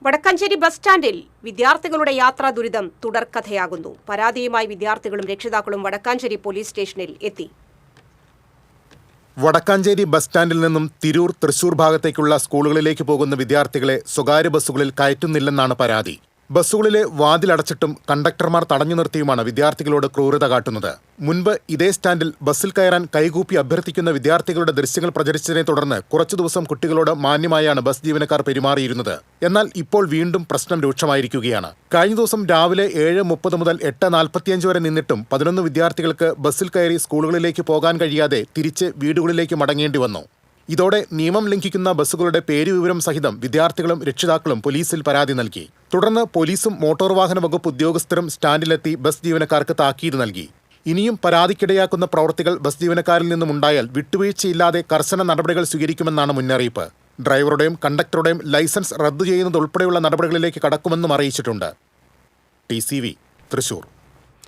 Vadakkanchery bus സ്റ്റാൻഡിൽ വിദ്യാർത്ഥികളുടെ യാത്രാ ദുരിതം തുടർക്കഥയാകുന്നു. പരാതിയുമായി വിദ്യാർത്ഥികളും രക്ഷിതാക്കളും വടക്കാഞ്ചേരി പോലീസ് സ്റ്റേഷനിൽ എത്തി. വടക്കാഞ്ചേരി ബസ് സ്റ്റാൻഡിൽ നിന്നും തിരൂർ, തൃശൂർ ഭാഗത്തേക്കുള്ള സ്കൂളുകളിലേക്ക് പോകുന്ന വിദ്യാർത്ഥികളെ സ്വകാര്യ ബസ്സുകളിൽ കയറ്റുന്നില്ലെന്നാണ് പരാതി. ബസ്സുകളിലെ വാതിലടച്ചിട്ടും കണ്ടക്ടർമാർ തടഞ്ഞു നിർത്തിയുമാണ് വിദ്യാർത്ഥികളോട് ക്രൂരത കാട്ടുന്നത്. മുൻപ് ഇതേ സ്റ്റാൻഡിൽ ബസ്സിൽ കയറാൻ കൈകൂപ്പി അഭ്യർത്ഥിക്കുന്ന വിദ്യാർത്ഥികളുടെ ദൃശ്യങ്ങൾ പ്രചരിച്ചതിനെ തുടർന്ന് കുറച്ചു ദിവസം കുട്ടികളോട് മാന്യമായാണ് ബസ് ജീവനക്കാർ പെരുമാറിയിരുന്നത്. എന്നാൽ ഇപ്പോൾ വീണ്ടും പ്രശ്നം രൂക്ഷമായിരിക്കുകയാണ്. കഴിഞ്ഞ ദിവസം രാവിലെ 7:30 മുതൽ 8:45 വരെ നിന്നിട്ടും 11 വിദ്യാർത്ഥികൾക്ക് ബസ്സിൽ കയറി സ്കൂളുകളിലേക്ക് പോകാൻ കഴിയാതെ തിരിച്ച് വീടുകളിലേക്ക് മടങ്ങേണ്ടി വന്നു. ഇതോടെ നിയമം ലംഘിക്കുന്ന ബസ്സുകളുടെ പേരുവിവരം സഹിതം വിദ്യാർത്ഥികളും രക്ഷിതാക്കളും പോലീസിൽ പരാതി നൽകി. തുടർന്ന് പോലീസും മോട്ടോർ വാഹന വകുപ്പ് ഉദ്യോഗസ്ഥരും സ്റ്റാൻഡിലെത്തി ബസ് ജീവനക്കാർക്ക് താക്കീത് നൽകി. ഇനിയും പരാതിക്കിടയാക്കുന്ന പ്രവൃത്തികൾ ബസ് ജീവനക്കാരിൽ നിന്നുമുണ്ടായാൽ വിട്ടുവീഴ്ചയില്ലാതെ കർശന നടപടികൾ സ്വീകരിക്കുമെന്നാണ് മുന്നറിയിപ്പ്. ഡ്രൈവറുടെയും കണ്ടക്ടറുടെയും ലൈസൻസ് റദ്ദു ചെയ്യുന്നതുൾപ്പെടെയുള്ള നടപടികളിലേക്ക് കടക്കുമെന്നും അറിയിച്ചിട്ടുണ്ട്. TCV തൃശൂർ.